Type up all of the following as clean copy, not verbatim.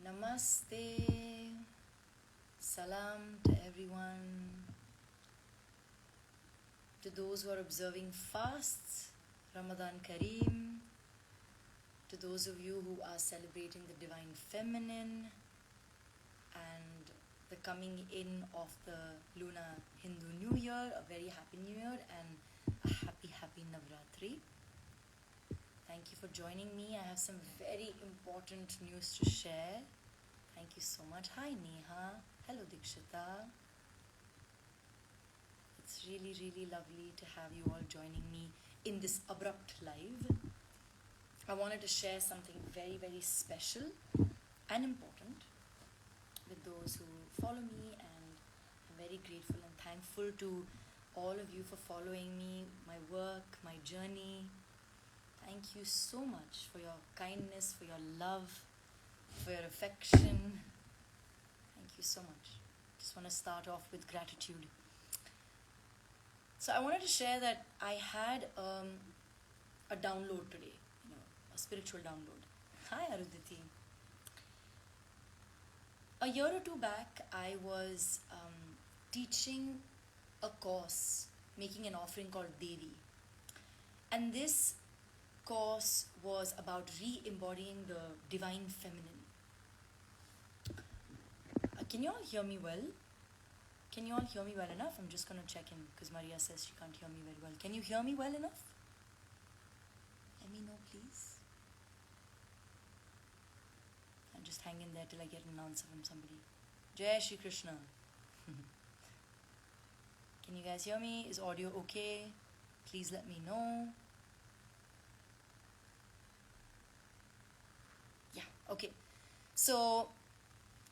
Namaste. Salam to everyone. To those who are observing fasts, Ramadan Kareem. To those of you who are celebrating the Divine Feminine and the coming in of the Lunar Hindu New Year, a very happy New Year and a happy Navratri. Thank you for joining me. I have some very important news to share. Thank you so much. Hi Neha. Hello Dikshita. It's really lovely to have you all joining me in this abrupt live. I wanted to share something very special and important with those who follow me, and I'm very grateful and thankful to all of you for following me, my work, my journey. Thank you so much for your kindness, for your love, for your affection. Thank you so much. Just want to start off with gratitude. So I wanted to share that I had a download today, a spiritual download. Hi Arudhiti. A year or two back, I was teaching a course, making an offering called Devi. And this course was about re-embodying the divine feminine. Can you all hear me well? Can you all hear me well enough? I'm just going to check in because Maria says she can't hear me very well. Can you hear me well enough? Let me know, please. I'll just hang in there till I get an answer from somebody. Jai Shri Krishna. Can you guys hear me? Is audio okay? Please let me know. Yeah, okay. So,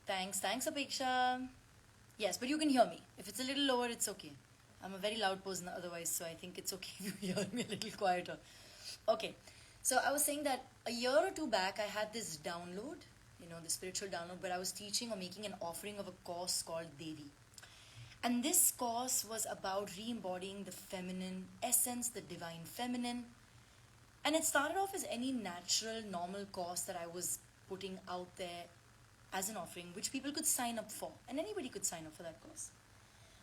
thanks Apeksha. Yes, but you can hear me. If it's a little lower, it's okay. I'm a very loud person otherwise, so I think it's okay if you hear me a little quieter. Okay, so I was saying that a year or two back, I had this download, the spiritual download, where I was teaching or making an offering of a course called Devi. And this course was about re-embodying the feminine essence, the divine feminine. And it started off as any natural, normal course that I was putting out there as an offering, which people could sign up for. And anybody could sign up for that course.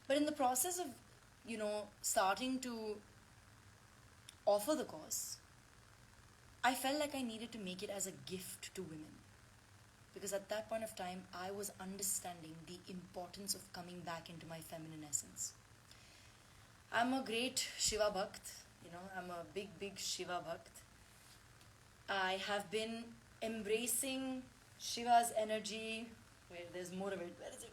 But in the process of, starting to offer the course, I felt like I needed to make it as a gift to women. Because at that point of time, I was understanding the importance of coming back into my feminine essence. I'm a great Shiva Bhakt. I'm a big Shiva Bhakt. I have been embracing Shiva's energy. Wait, there's more of it. Where is it?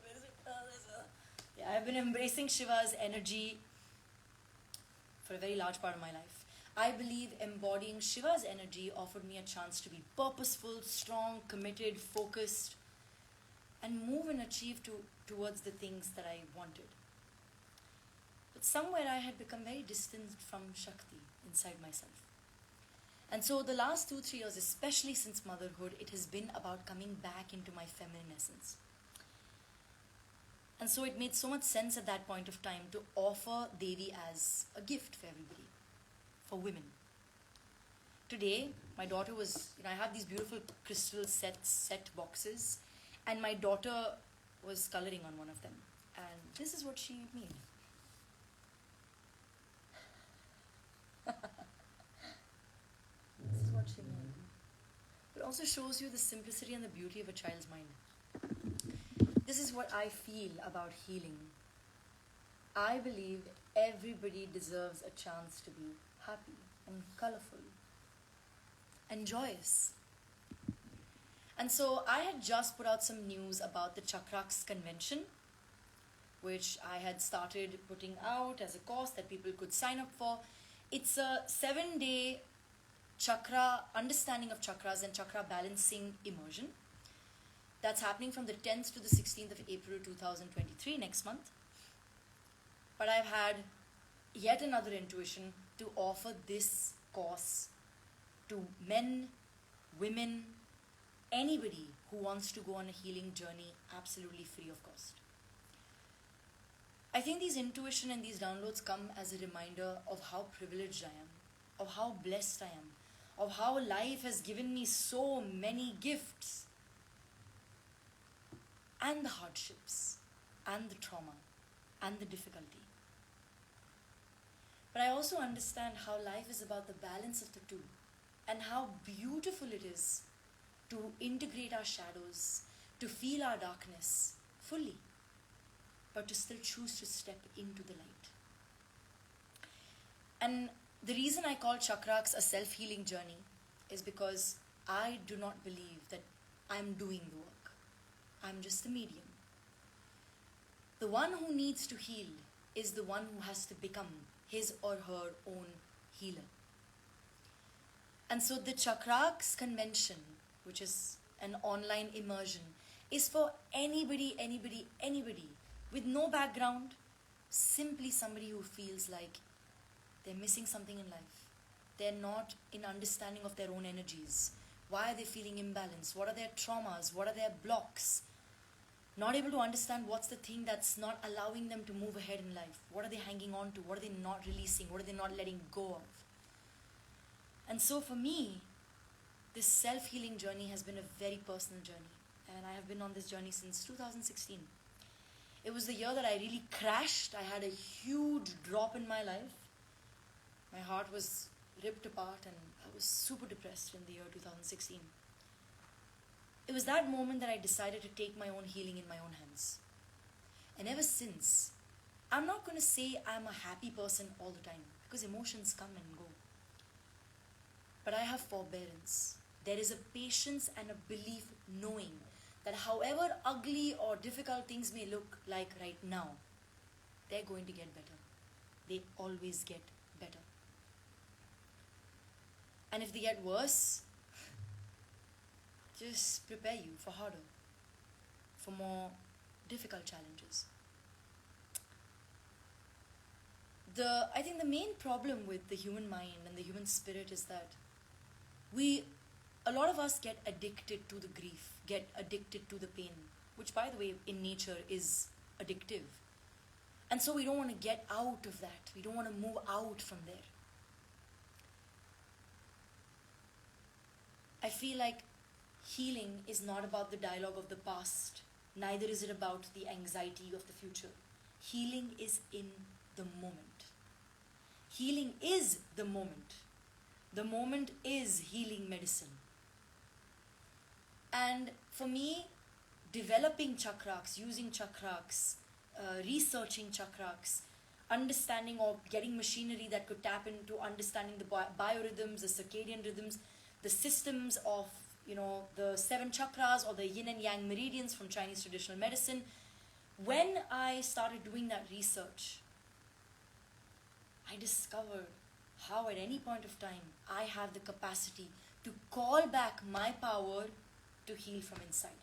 Yeah, I've been embracing Shiva's energy for a very large part of my life. I believe embodying Shiva's energy offered me a chance to be purposeful, strong, committed, focused, and move and achieve towards the things that I wanted. But somewhere I had become very distant from Shakti inside myself. And so the last 2-3 years, especially since motherhood, it has been about coming back into my feminine essence. And so it made so much sense at that point of time to offer Devi as a gift for everybody, for women. Today, my daughter was, I have these beautiful crystal set boxes, and my daughter was coloring on one of them. And this is what she made. This is what she made. It also shows you the simplicity and the beauty of a child's mind. This is what I feel about healing. I believe everybody deserves a chance to be happy and colorful and joyous. And so I had just put out some news about the Chakraqs Convention, which I had started putting out as a course that people could sign up for. It's a 7-day chakra understanding of chakras and chakra balancing immersion. That's happening from the 10th to the 16th of April 2023, next month. But I've had yet another intuition to offer this course to men, women, anybody who wants to go on a healing journey absolutely free of cost. I think these intuition and these downloads come as a reminder of how privileged I am, of how blessed I am, of how life has given me so many gifts. and the hardships and the trauma and the difficulty. But I also understand how life is about the balance of the two and how beautiful it is to integrate our shadows, to feel our darkness fully, but to still choose to step into the light. And the reason I call Chakraqs a self-healing journey is because I do not believe that I'm doing the work. I'm just the medium. The one who needs to heal is the one who has to become his or her own healer. And so the Chakraqs Convention, which is an online immersion, is for anybody with no background, simply somebody who feels like they're missing something in life. They're not in understanding of their own energies. Why are they feeling imbalanced? What are their traumas? What are their blocks? Not able to understand what's the thing that's not allowing them to move ahead in life. What are they hanging on to? What are they not releasing? What are they not letting go of? And so for me, this self-healing journey has been a very personal journey. And I have been on this journey since 2016. It was the year that I really crashed. I had a huge drop in my life. My heart was ripped apart and I was super depressed in the year 2016. It was that moment that I decided to take my own healing in my own hands. And ever since, I'm not going to say I'm a happy person all the time because emotions come and go. But I have forbearance. There is a patience and a belief knowing that however ugly or difficult things may look like right now, they're going to get better. They always get better. And if they get worse, just prepare you for harder, for more difficult challenges. I think the main problem with the human mind and the human spirit is that a lot of us get addicted to the grief, get addicted to the pain, which by the way in nature is addictive. And so we don't want to get out of that. We don't want to move out from there. I feel like healing is not about the dialogue of the past, neither is it about the anxiety of the future. Healing is in the moment. Healing is the moment. The moment is healing medicine. And for me, developing chakraks, using chakraks, researching chakraks, understanding or getting machinery that could tap into understanding the biorhythms, the circadian rhythms, the systems of, the 7 chakras or the yin and yang meridians from Chinese traditional medicine. When I started doing that research, I discovered how at any point of time I have the capacity to call back my power to heal from inside.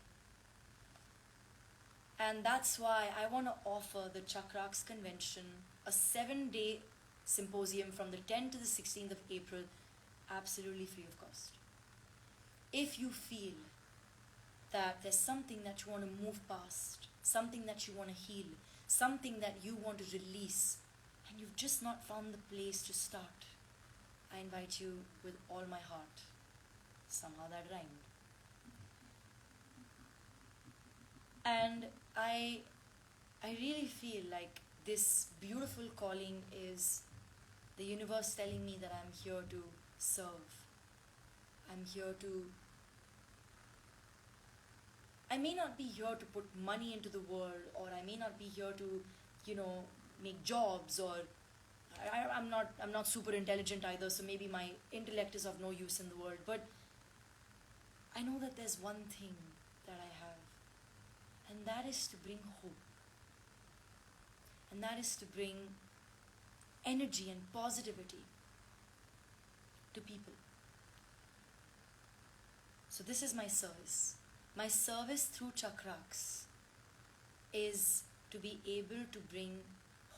And that's why I want to offer the Chakraqs Convention, a 7-day symposium from the 10th to the 16th of April, absolutely free of cost. If you feel that there's something that you want to move past, something that you want to heal, something that you want to release, and you've just not found the place to start, I invite you with all my heart. Somehow that rhymed. And I really feel like this beautiful calling is the universe telling me that I'm here to serve. I may not be here to put money into the world, or I may not be here to, make jobs, or I'm not super intelligent either, so maybe my intellect is of no use in the world. But I know that there's one thing that I have, and that is to bring hope. And that is to bring energy and positivity to people. So this is my service. My service through Chakraqs is to be able to bring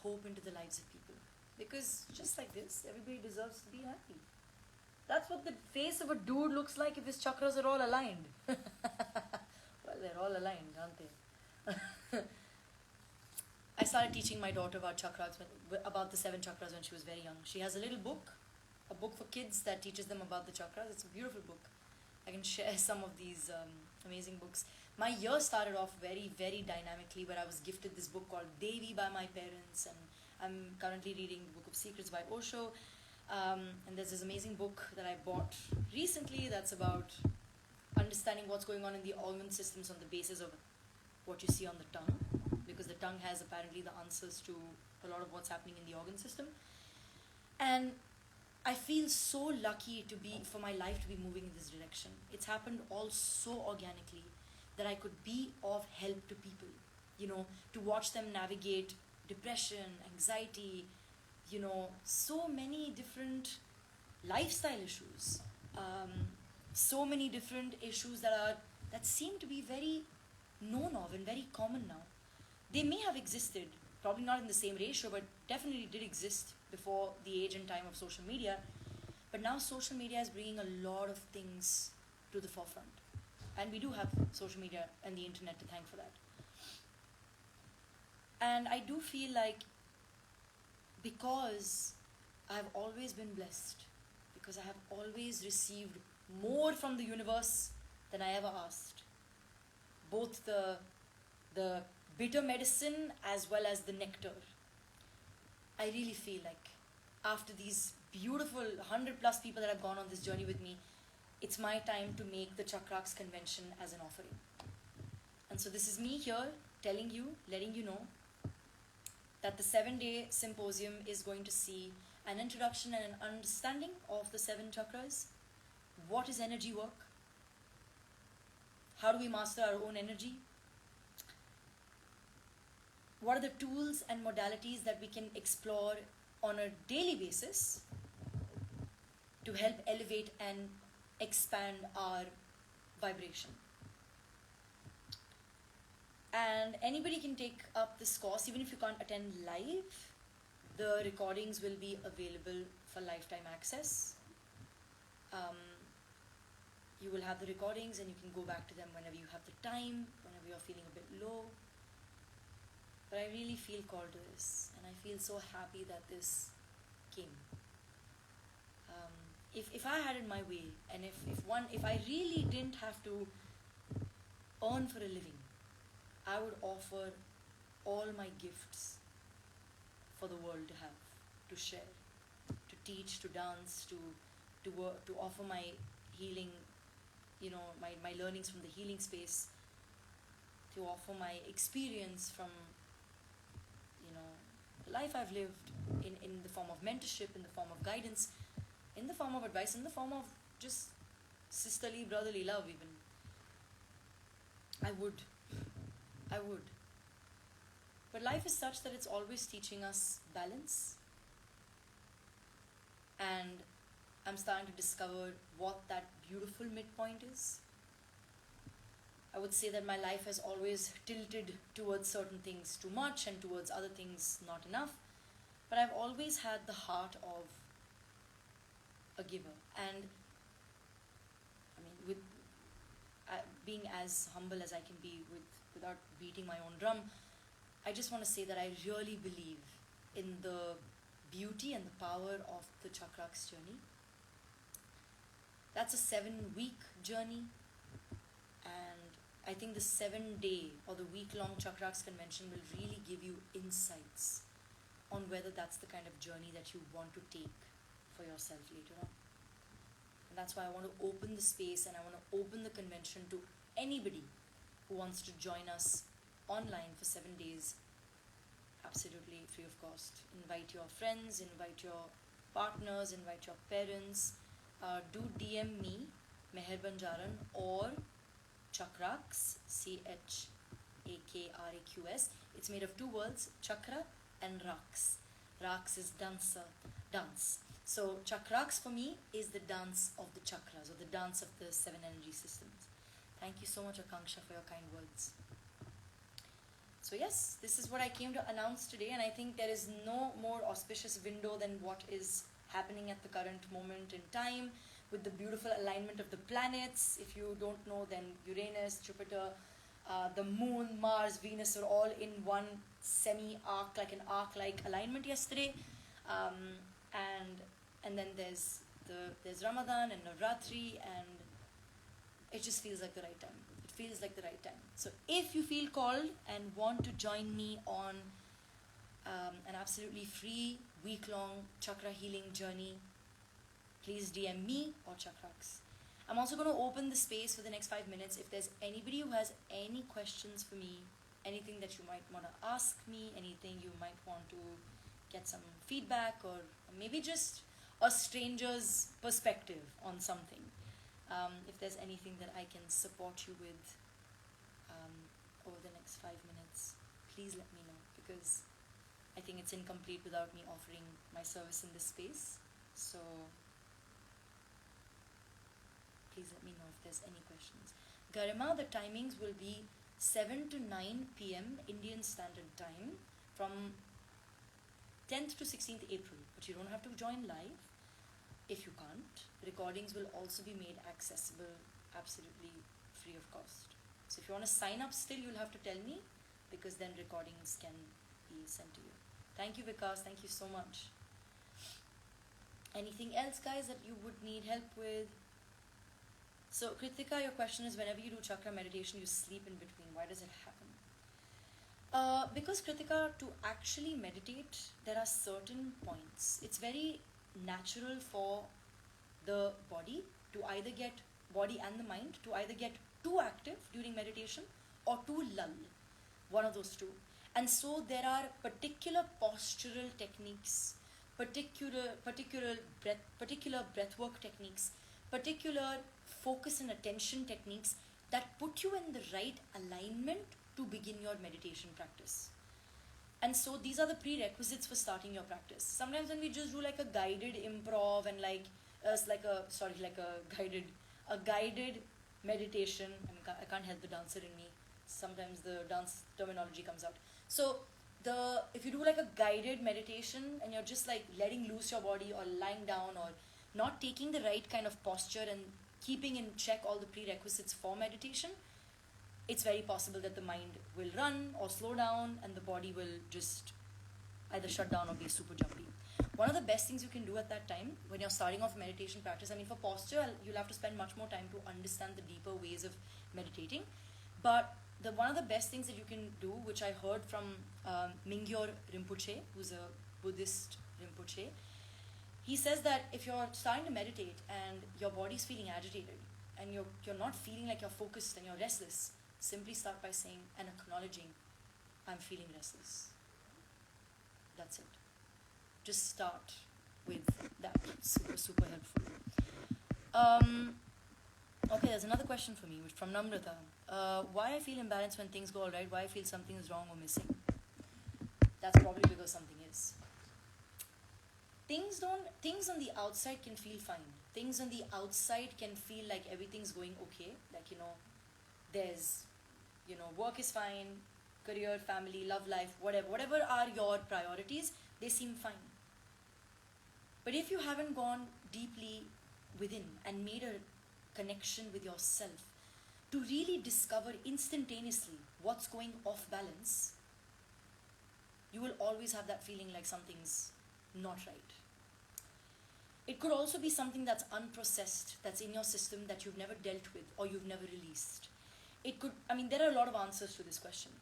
hope into the lives of people. Because just like this, everybody deserves to be happy. That's what the face of a dude looks like if his chakras are all aligned. Well, they're all aligned, aren't they? I started teaching my daughter about chakras, about the 7 chakras when she was very young. She has a little book, a book for kids that teaches them about the chakras. It's a beautiful book. I can share some of these amazing books. my year started off very, very dynamically, where I was gifted this book called Devi by my parents, and I'm currently reading the Book of Secrets by Osho. And there's this amazing book that I bought recently that's about understanding what's going on in the organ systems on the basis of what you see on the tongue, because the tongue has apparently the answers to a lot of what's happening in the organ system. And I feel so lucky for my life to be moving in this direction. It's happened all so organically that I could be of help to people, to watch them navigate depression, anxiety, so many different lifestyle issues, so many different issues that seem to be very known of and very common now. They may have existed, probably not in the same ratio, but definitely did exist before the age and time of social media. But now social media is bringing a lot of things to the forefront. And we do have social media and the internet to thank for that. And I do feel like, because I've always been blessed, because I have always received more from the universe than I ever asked, both the bitter medicine as well as the nectar, I really feel like after these beautiful 100 plus people that have gone on this journey with me, it's my time to make the Chakraqs Convention as an offering. And so this is me here telling you, letting you know that the 7-day symposium is going to see an introduction and an understanding of the 7 chakras. What is energy work? How do we master our own energy? What are the tools and modalities that we can explore on a daily basis to help elevate and expand our vibration? And anybody can take up this course, even if you can't attend live. The recordings will be available for lifetime access. You will have the recordings and you can go back to them whenever you have the time, whenever you're feeling a bit low. But I really feel called to this, and I feel so happy that this came. If I had it my way, and if I really didn't have to earn for a living, I would offer all my gifts for the world to have, to share, to teach, to dance, to work, to offer my healing, my learnings from the healing space, to offer my experience from, the life I've lived in the form of mentorship, in the form of guidance, in the form of advice, in the form of just sisterly, brotherly love even. I would. But life is such that it's always teaching us balance. And I'm starting to discover what that beautiful midpoint is. I would say that my life has always tilted towards certain things too much and towards other things not enough. But I've always had the heart of a giver. And with being as humble as I can be without beating my own drum, I just want to say that I really believe in the beauty and the power of the Chakraqs journey. That's a 7-week journey, and I think the 7-day or the week-long Chakraqs Convention will really give you insights on whether that's the kind of journey that you want to take for yourself later on. And that's why I want to open the space, and I want to open the convention to anybody who wants to join us online for 7 days, absolutely free of cost. Invite your friends, invite your partners, invite your parents. Do DM me, Meher Banjaran, or Chakraqs, Chakraqs. It's made of 2 words, chakra and raqs. Raqs is dancer, dance. So Chakraqs for me is the dance of the chakras, or the dance of the 7 energy systems. Thank you so much, Akanksha, for your kind words. So yes, this is what I came to announce today, and I think there is no more auspicious window than what is happening at the current moment in time, with the beautiful alignment of the planets. If you don't know, then Uranus, Jupiter, the Moon, Mars, Venus are all in one semi-arc, like an arc-like alignment yesterday. And then there's Ramadan and Navratri, and it just feels like the right time. It feels like the right time. So if you feel called and want to join me on an absolutely free week-long chakra healing journey, please DM me or Chakraqs. I'm also going to open the space for the next 5 minutes. If there's anybody who has any questions for me, anything that you might want to ask me, anything you might want to get some feedback, or maybe just a stranger's perspective on something. If there's anything that I can support you with over the next 5 minutes, please let me know, because I think it's incomplete without me offering my service in this space. So please let me know if there's any questions. Garima, the timings will be 7 to 9 p.m. Indian Standard Time from 10th to 16th April. But you don't have to join live if you can't. Recordings will also be made accessible absolutely free of cost. So if you want to sign up still, you'll have to tell me, because then recordings can be sent to you. Thank you, Vikas. Thank you so much. Anything else, guys, that you would need help with? So, Kritika, your question is, whenever you do chakra meditation, you sleep in between. Why does it happen? Because, Kritika, to actually meditate, there are certain points. It's very natural for the body to either get, body and the mind, to either get too active during meditation or too lull. One of those two. And so there are particular postural techniques, particular breathwork techniques, particular focus and attention techniques that put you in the right alignment to begin your meditation practice. And so these are the prerequisites for starting your practice. Sometimes when we just do like a guided improv and like a guided meditation, I can't help the dancer in me. Sometimes the dance terminology comes out. So if you do like a guided meditation and you're just like letting loose your body or lying down or not taking the right kind of posture and keeping in check all the prerequisites for meditation, it's very possible that the mind will run or slow down and the body will just either shut down or be super jumpy. One of the best things you can do at that time when you're starting off meditation practice, for posture, you'll have to spend much more time to understand the deeper ways of meditating. But one of the best things that you can do, which I heard from Mingyur Rinpoche, who's a Buddhist Rinpoche, he says that if you're starting to meditate and your body's feeling agitated and you're not feeling like you're focused and you're restless, simply start by saying and acknowledging, I'm feeling restless. That's it. Just start with that. Super, super helpful. Okay, there's another question for me, from Namrata. Why I feel imbalanced when things go alright? Why I feel something is wrong or missing? That's probably because something is. Things on the outside can feel fine. Things on the outside can feel like everything's going okay. Like, there's, work is fine, career, family, love life, whatever are your priorities, they seem fine. But if you haven't gone deeply within and made a connection with yourself to really discover instantaneously what's going off balance, you will always have that feeling like something's not right. It could also be something that's unprocessed, that's in your system that you've never dealt with or you've never released. There are a lot of answers to this question.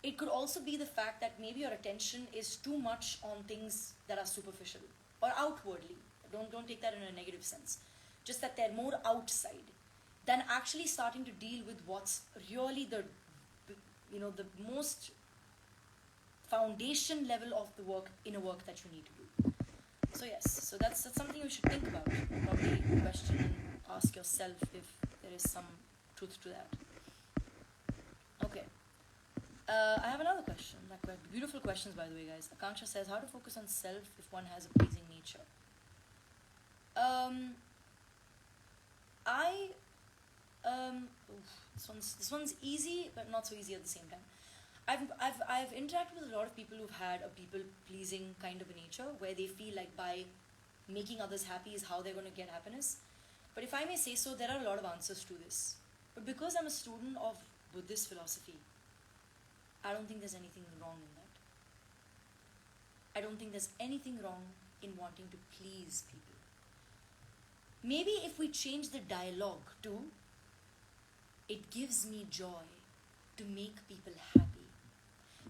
It could also be the fact that maybe your attention is too much on things that are superficial or outwardly. Don't take that in a negative sense. Just that they're more outside than actually starting to deal with what's really the most foundation level of the inner work that you need to do. So yes, so that's something you should think about. Probably question and ask yourself if there is some truth to that. Okay. I have another question. Beautiful questions, by the way, guys. Akanksha says, how to focus on self if one has a pleasing nature? This one's easy, but not so easy at the same time. I've interacted with a lot of people who've had a people-pleasing kind of a nature, where they feel like by making others happy is how they're going to get happiness. But if I may say so, there are a lot of answers to this. But because I'm a student of Buddhist philosophy, I don't think there's anything wrong in that. I don't think there's anything wrong in wanting to please people. Maybe if we change the dialogue to, It gives me joy to make people happy.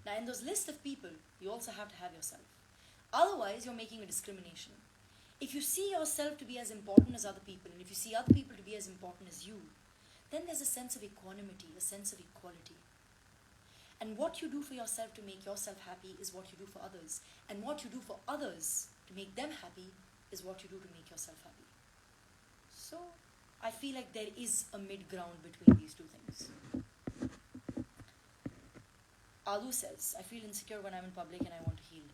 Now, in those list of people, you also have to have yourself. Otherwise, you're making a discrimination. If you see yourself to be as important as other people, and if you see other people to be as important as you, then there's a sense of equanimity, a sense of equality. And what you do for yourself to make yourself happy is what you do for others. And what you do for others to make them happy is what you do to make yourself happy. So, I feel like there is a mid-ground between these two things. Alu says, I feel insecure when I'm in public and I want to heal.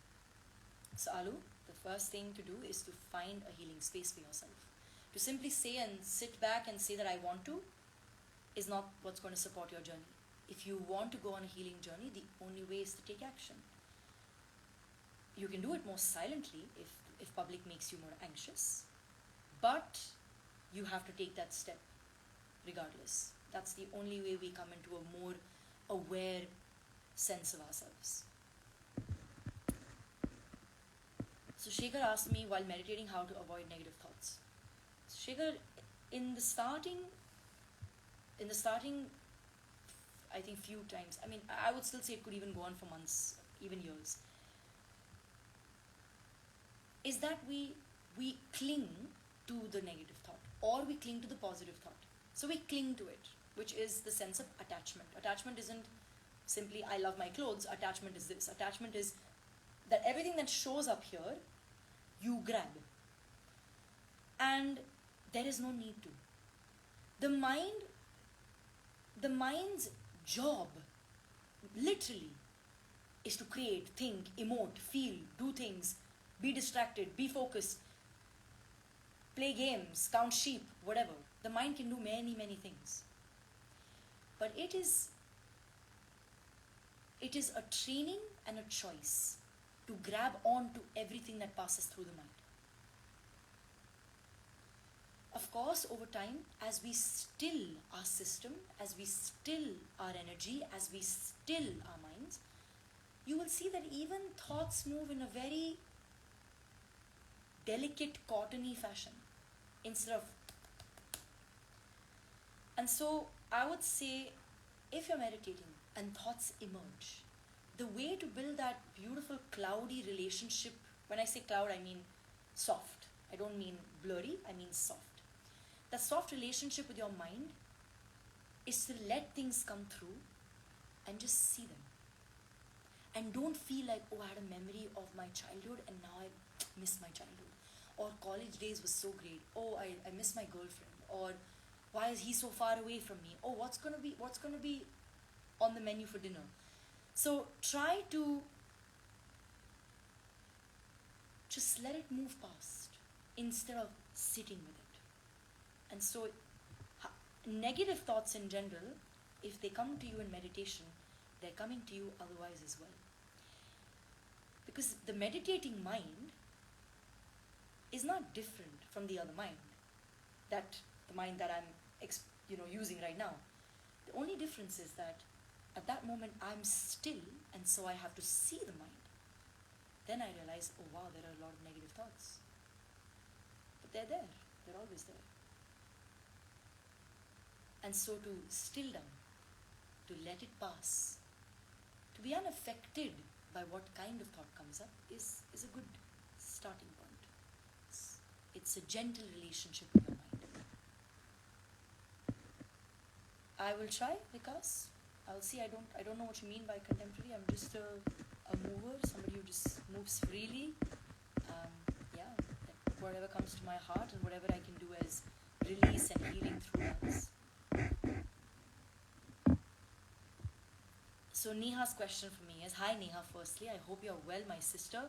So Alu, the first thing to do is to find a healing space for yourself. To simply say and sit back and say that I want to is not what's going to support your journey. If you want to go on a healing journey, the only way is to take action. You can do it more silently if public makes you more anxious, but you have to take that step regardless. That's the only way we come into a more aware sense of ourselves. So Shekhar asked me while meditating how to avoid negative thoughts. So Shekhar, in the starting, I think few times, I mean, I would still say it could even go on for months, even years, is that we cling to the negative thought or we cling to the positive thought. So we cling to it, which is the sense of attachment. Attachment isn't simply I love my clothes. Attachment is this. Attachment is that everything that shows up here, you grab. And there is no need to. The mind's job, literally, is to create, think, emote, feel, do things, be distracted, be focused, play games, count sheep, whatever. The mind can do many, many things. But it is a training and a choice to grab on to everything that passes through the mind. Of course, over time, as we still our system, as we still our energy, as we still our minds, you will see that even thoughts move in a very delicate, cottony fashion instead of... And so, I would say, if you're meditating and thoughts emerge, the way to build that beautiful cloudy relationship, when I say cloud, I mean soft. I don't mean blurry, I mean soft. That soft relationship with your mind is to let things come through and just see them. And don't feel like, oh, I had a memory of my childhood and now I miss my childhood. Or college days was so great. Oh, I miss my girlfriend. Or why is he so far away from me? Oh, what's gonna be on the menu for dinner? So try to just let it move past instead of sitting with it. And so negative thoughts in general, if they come to you in meditation, they're coming to you otherwise as well. Because the meditating mind is not different from the other mind, the mind that I'm using right now. The only difference is that at that moment I'm still, and so I have to see the mind. Then I realize, oh wow, there are a lot of negative thoughts. But they're there, they're always there. And so to still them, to let it pass, to be unaffected by what kind of thought comes up is a good starting point. It's a gentle relationship with your mind. I will try, Vikas. I'll see. I don't know what you mean by contemporary. I'm just a mover, somebody who just moves freely. Whatever comes to my heart and whatever I can do as release and healing through others. So Neha's question for me is, hi Neha, firstly, I hope you're well, my sister.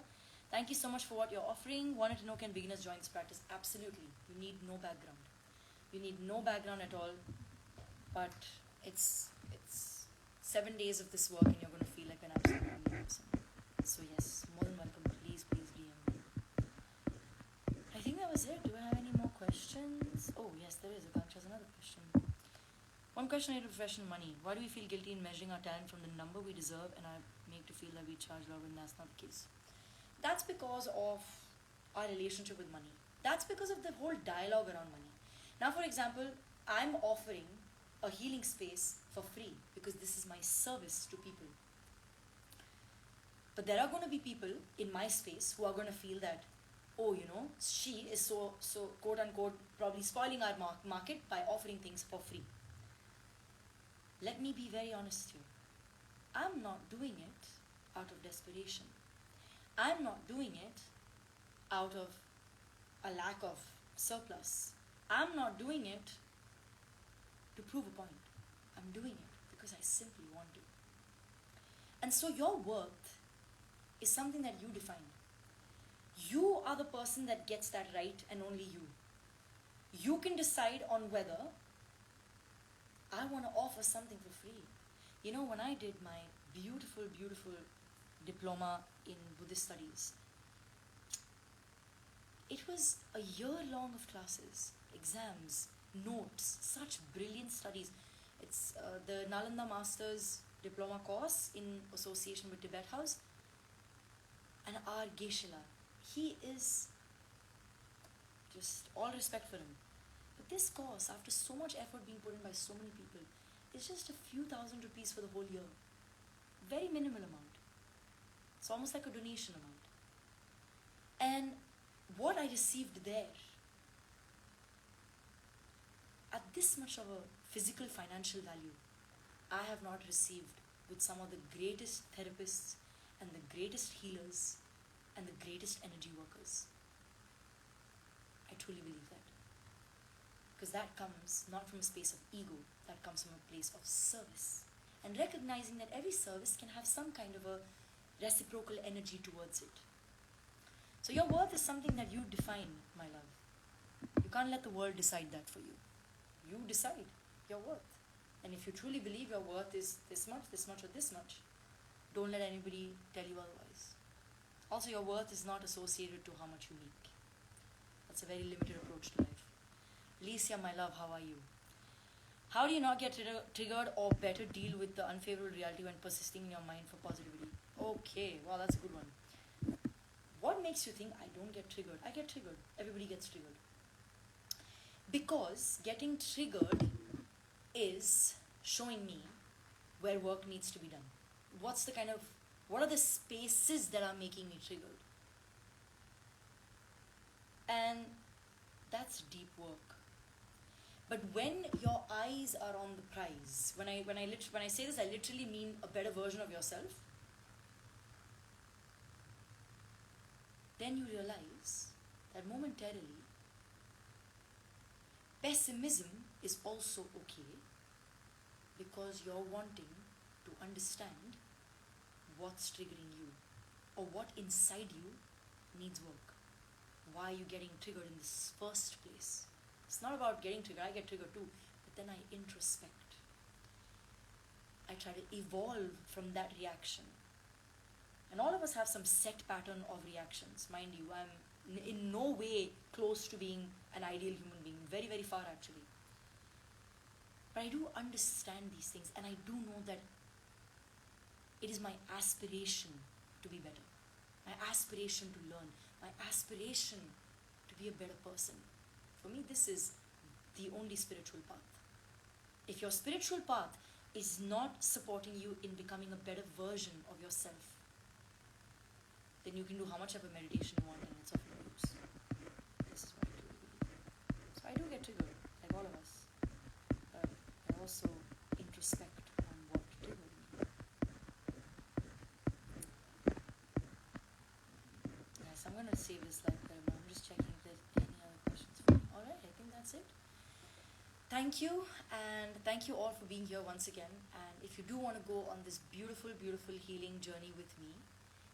Thank you so much for what you're offering. Wanted to know, can beginners join this practice? Absolutely. You need no background. You need no background at all. But it's 7 days of this work and you're going to feel like an absolute amazing person. So yes, more than welcome. Please DM me. I think that was it. Do I have any more questions? Oh yes, there is. Akanksha has another question. One question related to professional money. Why do we feel guilty in measuring our talent from the number we deserve and I make to feel that we charge lower when that's not the case? That's because of our relationship with money. That's because of the whole dialogue around money. Now, for example, I'm offering a healing space for free because this is my service to people. But there are going to be people in my space who are going to feel that, oh, she is so quote unquote probably spoiling our market by offering things for free. Let me be very honest here. I'm not doing it out of desperation. I'm not doing it out of a lack of surplus. I'm not doing it to prove a point. I'm doing it because I simply want to. And so your worth is something that you define. You are the person that gets that right, and only you. You can decide on whether I want to offer something for free. When I did my beautiful, beautiful diploma in Buddhist studies, it was a year long of classes, exams, notes, such brilliant studies. It's the Nalanda Masters Diploma course in association with Tibet House. And our Geshe-la, he is just all respect for him. But this course, after so much effort being put in by so many people, is just a few thousand rupees for the whole year. Very minimal amount. It's almost like a donation amount. And what I received there, at this much of a physical financial value, I have not received with some of the greatest therapists and the greatest healers and the greatest energy workers. I truly believe that. Because that comes not from a space of ego, that comes from a place of service. And recognizing that every service can have some kind of a reciprocal energy towards it. So your worth is something that you define, my love. You can't let the world decide that for you. You decide your worth. And if you truly believe your worth is this much, or this much, don't let anybody tell you otherwise. Also, your worth is not associated to how much you make. That's a very limited approach to life. Alicia, my love, how are you? How do you not get triggered or better deal with the unfavorable reality when persisting in your mind for positivity? Okay, wow, that's a good one. What makes you think I don't get triggered? I get triggered. Everybody gets triggered. Because getting triggered is showing me where work needs to be done. What are the spaces that are making me triggered? And that's deep work. But when your eyes are on the prize, when I say this, I literally mean a better version of yourself. Then you realize that momentarily, pessimism is also okay because you're wanting to understand what's triggering you or what inside you needs work. Why are you getting triggered in this first place? It's not about getting triggered. I get triggered too. But then I introspect. I try to evolve from that reaction. And all of us have some set pattern of reactions. Mind you, I'm in no way close to being an ideal human being. Very, very far actually. But I do understand these things. And I do know that it is my aspiration to be better. My aspiration to learn. My aspiration to be a better person. For me, this is the only spiritual path. If your spiritual path is not supporting you in becoming a better version of yourself, then you can do how much of a meditation you want and it's of no use. This is what I truly believe. So I do get triggered, like all of us. But I also introspect on what triggered me. Yes, I'm going to save this like that. I'm just checking if there's any other questions for me. Alright, I think that's it. Thank you, and thank you all for being here once again. And if you do want to go on this beautiful, beautiful healing journey with me,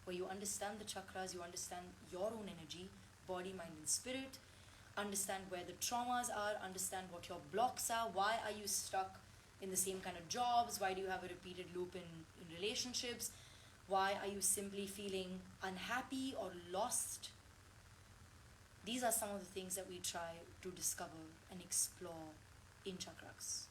where you understand the chakras, you understand your own energy, body, mind and spirit, understand where the traumas are, understand what your blocks are, why are you stuck in the same kind of jobs, why do you have a repeated loop in relationships, why are you simply feeling unhappy or lost. These are some of the things that we try to discover and explore in Chakraqs.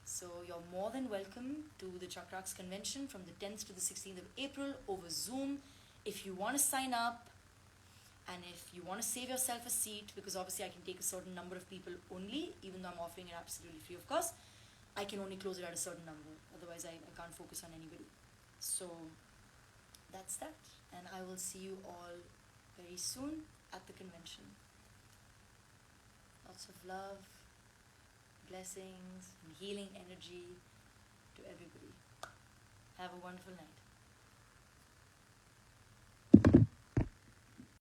So you're more than welcome to the Chakraqs Convention from the 10th to the 16th of April over Zoom. If you want to sign up and if you want to save yourself a seat, because obviously I can take a certain number of people only, even though I'm offering it absolutely free of cost. I can only close it at a certain number. Otherwise, I can't focus on anybody. So that's that. And I will see you all very soon at the convention. Lots of love, blessings, and healing energy to everybody. Have a wonderful night.